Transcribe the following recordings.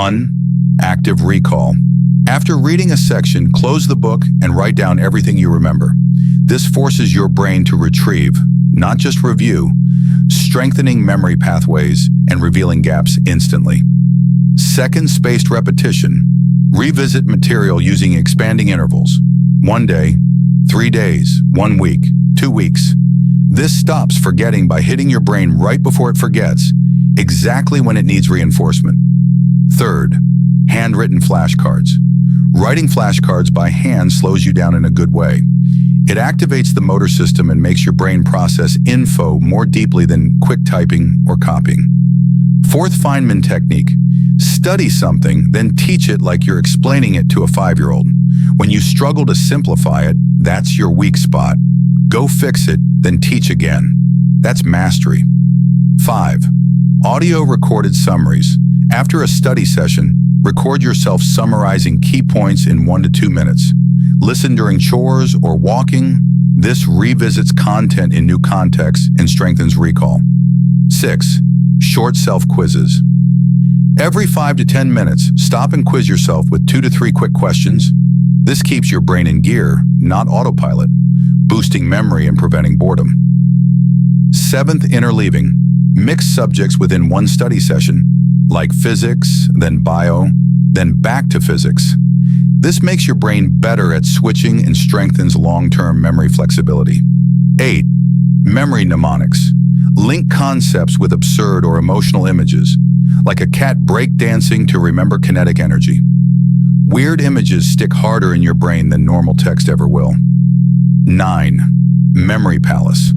1. Active recall. After reading a section, close the book and write down everything you remember. This forces your brain to retrieve, not just review, strengthening memory pathways and revealing gaps instantly. 2. Spaced repetition. Revisit material using expanding intervals. 1 day, 3 days, 1 week, 2 weeks. This stops forgetting by hitting your brain right before it forgets, exactly when it needs reinforcement. 3. Handwritten flashcards. Writing flashcards by hand slows you down in a good way. It activates the motor system and makes your brain process info more deeply than quick typing or copying. 4. Feynman Technique. Study something, then teach it like you're explaining it to a 5-year-old. When you struggle to simplify it, that's your weak spot. Go fix it, then teach again. That's mastery. 5. Audio recorded summaries. After a study session, record yourself summarizing key points in 1 to 2 minutes. Listen during chores or walking. This revisits content in new contexts and strengthens recall. 6. Short self-quizzes. Every 5 to 10 minutes, stop and quiz yourself with 2 to 3 quick questions. This keeps your brain in gear, not autopilot, boosting memory and preventing boredom. 7. Interleaving. Mix subjects within one study session, like physics, then bio, then back to physics. This makes your brain better at switching and strengthens long-term memory flexibility. 8. Memory mnemonics. Link concepts with absurd or emotional images, like a cat breakdancing to remember kinetic energy. Weird images stick harder in your brain than normal text ever will. 9. Memory palace.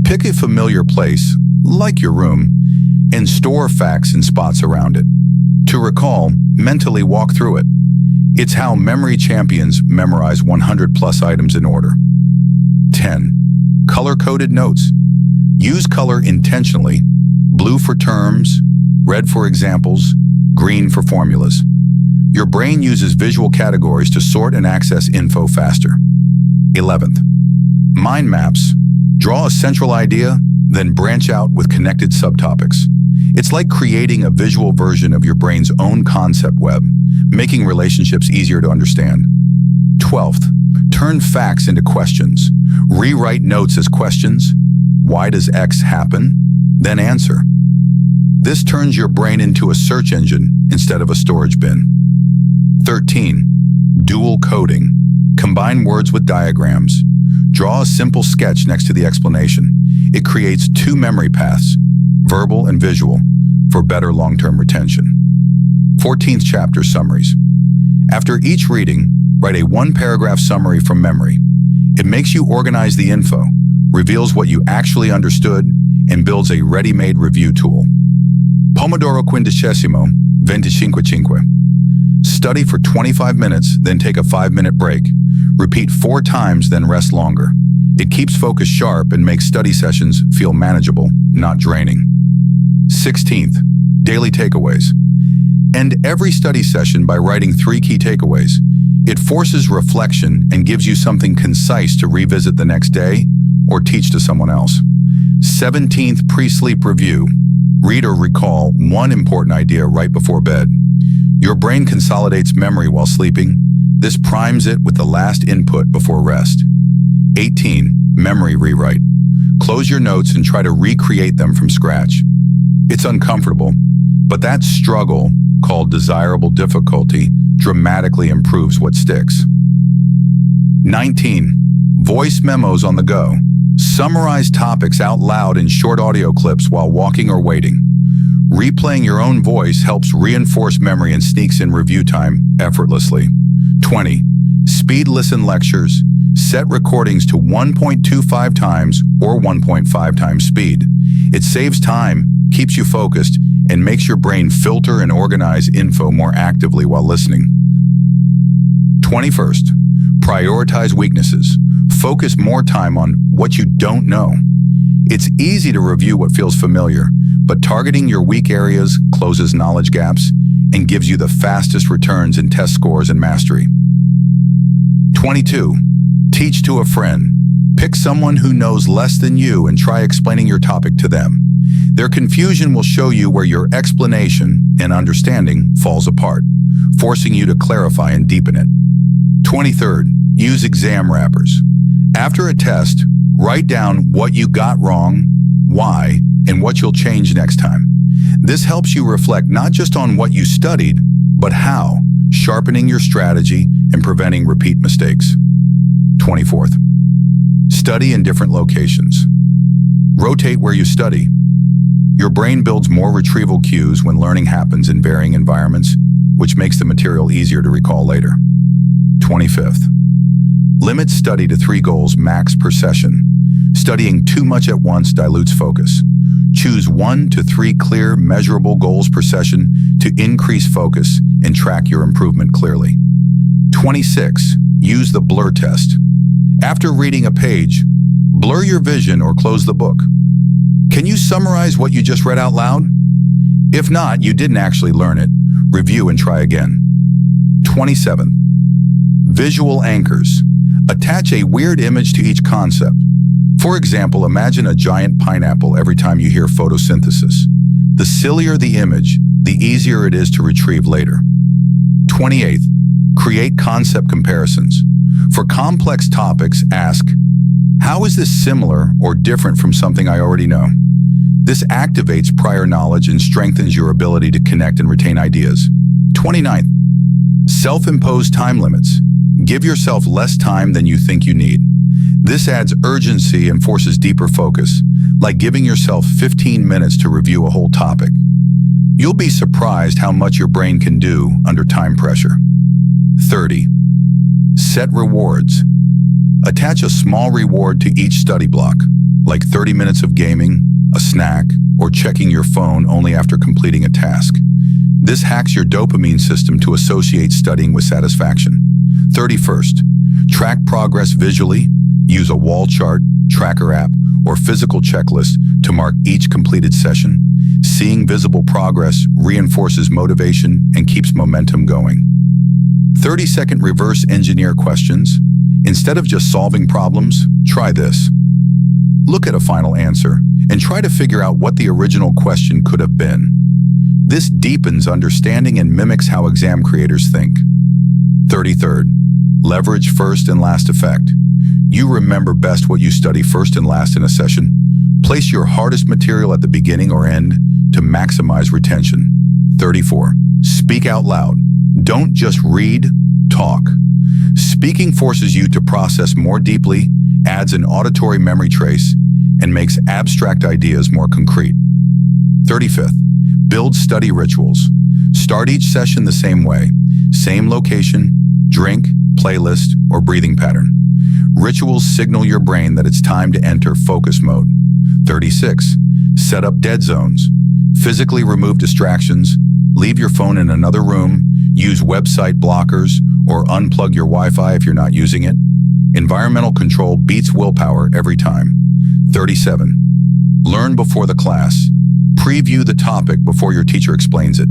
Pick a familiar place, like your room, and store facts in spots around it. To recall, mentally walk through it. It's how memory champions memorize 100+ items in order. 10. Color-coded notes. Use color intentionally. Blue for terms, red for examples, green for formulas. Your brain uses visual categories to sort and access info faster. 11th. Mind maps. Draw a central idea, then branch out with connected subtopics. It's like creating a visual version of your brain's own concept web, making relationships easier to understand. 12th. Turn facts into questions. Rewrite notes as questions. Why does X happen? Then answer. This turns your brain into a search engine instead of a storage bin. 13. Dual coding. Combine words with diagrams. Draw a simple sketch next to the explanation. It creates 2 memory paths, verbal and visual, for better long-term retention. 14th chapter summaries. After each reading, write a 1-paragraph summary from memory. It makes you organize the info, reveals what you actually understood, and builds a ready-made review tool. Pomodoro 25-25. Study for 25 minutes, then take a 5-minute break. Repeat 4 times, then rest longer. It keeps focus sharp and makes study sessions feel manageable, not draining. 16th, daily takeaways. End every study session by writing 3 key takeaways. It forces reflection and gives you something concise to revisit the next day or teach to someone else. 17th, pre-sleep review. Read or recall 1 important idea right before bed. Your brain consolidates memory while sleeping. This primes it with the last input before rest. 18. Memory rewrite. Close your notes and try to recreate them from scratch. It's uncomfortable, but that struggle, called desirable difficulty, dramatically improves what sticks. 19. Voice memos on the go. Summarize topics out loud in short audio clips while walking or waiting. Replaying your own voice helps reinforce memory and sneaks in review time effortlessly. 20. Speed listen lectures. Set recordings to 1.25 times or 1.5 times speed. It saves time, keeps you focused, and makes your brain filter and organize info more actively while listening. 21st. Prioritize weaknesses. Focus more time on what you don't know. It's easy to review what feels familiar, but targeting your weak areas closes knowledge gaps and gives you the fastest returns in test scores and mastery. 22. Teach to a friend. Pick someone who knows less than you and try explaining your topic to them. Their confusion will show you where your explanation and understanding falls apart, forcing you to clarify and deepen it. 23rd, use exam wrappers. After a test, write down what you got wrong, why, and what you'll change next time. This helps you reflect not just on what you studied, but how, sharpening your strategy and preventing repeat mistakes. 24th, study in different locations. Rotate where you study. Your brain builds more retrieval cues when learning happens in varying environments, which makes the material easier to recall later. 25th, limit study to 3 goals max per session. Studying too much at once dilutes focus. Choose 1 to 3 clear, measurable goals per session to increase focus and track your improvement clearly. 26. Use the blur test. After reading a page, blur your vision or close the book. Can you summarize what you just read out loud? If not, you didn't actually learn it. Review and try again. 27. Visual anchors. Attach a weird image to each concept. For example, imagine a giant pineapple every time you hear photosynthesis. The sillier the image, the easier it is to retrieve later. 28th, create concept comparisons. For complex topics, ask, how is this similar or different from something I already know? This activates prior knowledge and strengthens your ability to connect and retain ideas. 29th, self-imposed time limits. Give yourself less time than you think you need. This adds urgency and forces deeper focus, like giving yourself 15 minutes to review a whole topic. You'll be surprised how much your brain can do under time pressure. 30. Set rewards. Attach a small reward to each study block, like 30 minutes of gaming, a snack, or checking your phone only after completing a task. This hacks your dopamine system to associate studying with satisfaction. 31st, track progress visually. Use a wall chart, tracker app, or physical checklist to mark each completed session. Seeing visible progress reinforces motivation and keeps momentum going. 30-second reverse engineer questions. Instead of just solving problems, try this. Look at a final answer and try to figure out what the original question could have been. This deepens understanding and mimics how exam creators think. 33rd, leverage first and last effect. You remember best what you study first and last in a session. Place your hardest material at the beginning or end to maximize retention. 34. Speak out loud. Don't just read, talk. Speaking forces you to process more deeply, adds an auditory memory trace, and makes abstract ideas more concrete. 35th. Build study rituals. Start each session the same way. Same location, drink, playlist, or breathing pattern. Rituals signal your brain that it's time to enter focus mode. 36. Set up dead zones. Physically remove distractions. Leave your phone in another room. Use website blockers or unplug your Wi-Fi if you're not using it. Environmental control beats willpower every time. 37. Learn before the class. Preview the topic before your teacher explains it.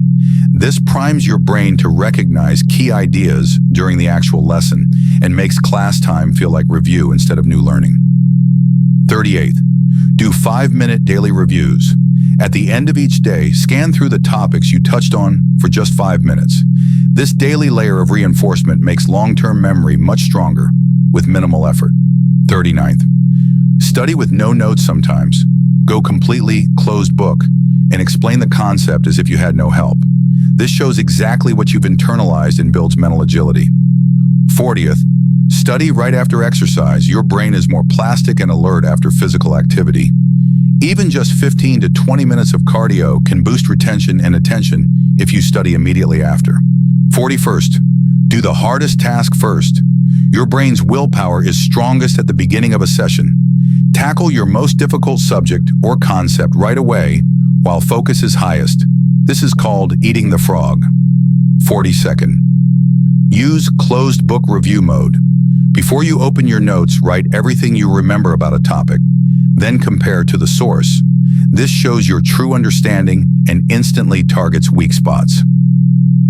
This primes your brain to recognize key ideas during the actual lesson and makes class time feel like review instead of new learning. 38th, do 5-minute daily reviews. At the end of each day, scan through the topics you touched on for just 5 minutes. This daily layer of reinforcement makes long-term memory much stronger with minimal effort. 39th, study with no notes sometimes. Go completely closed book and explain the concept as if you had no help. This shows exactly what you've internalized and builds mental agility. 40th, study right after exercise. Your brain is more plastic and alert after physical activity. Even just 15 to 20 minutes of cardio can boost retention and attention if you study immediately after. 41st, do the hardest task first. Your brain's willpower is strongest at the beginning of a session. Tackle your most difficult subject or concept right away while focus is highest. This is called eating the frog. 42nd, use closed book review mode. Before you open your notes, write everything you remember about a topic, then compare to the source. This shows your true understanding and instantly targets weak spots.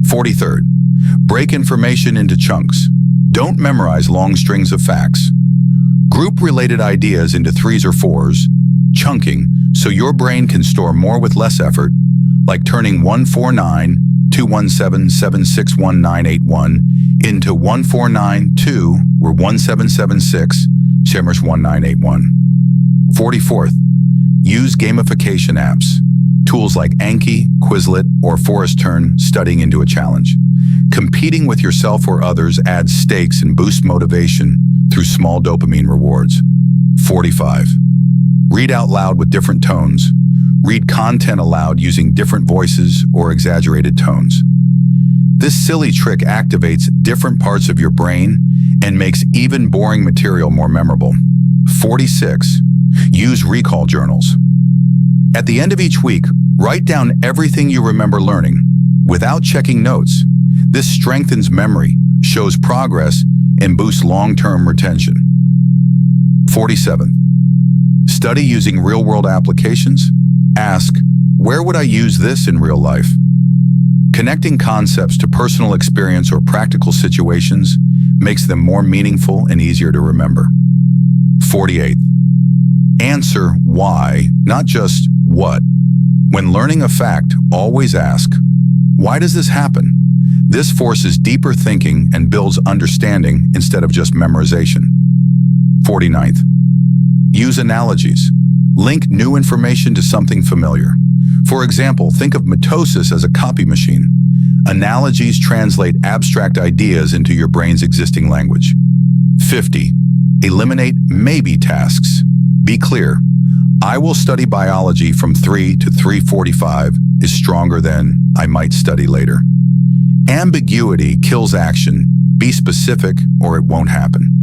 43rd, break information into chunks. Don't memorize long strings of facts. Group related ideas into 3s or 4s, chunking, so your brain can store more with less effort, like turning 149-217-761981 into 149-2-1776-1981. 44th, use gamification apps. Tools like Anki, Quizlet, or Forest turn studying into a challenge. Competing with yourself or others adds stakes and boosts motivation through small dopamine rewards. 45. Read out loud with different tones. Read content aloud using different voices or exaggerated tones. This silly trick activates different parts of your brain and makes even boring material more memorable. 46. Use recall journals. At the end of each week, write down everything you remember learning, without checking notes. This strengthens memory, shows progress, and boosts long-term retention. 47. Study using real-world applications. Ask, where would I use this in real life? Connecting concepts to personal experience or practical situations makes them more meaningful and easier to remember. 48. Answer why, not just what. When learning a fact, always ask, why does this happen? This forces deeper thinking and builds understanding instead of just memorization. 49th. Use analogies. Link new information to something familiar. For example, think of mitosis as a copy machine. Analogies translate abstract ideas into your brain's existing language. 50. Eliminate maybe tasks. Be clear. I will study biology from 3 to 3:45 is stronger than I might study later. Ambiguity kills action. Be specific or it won't happen.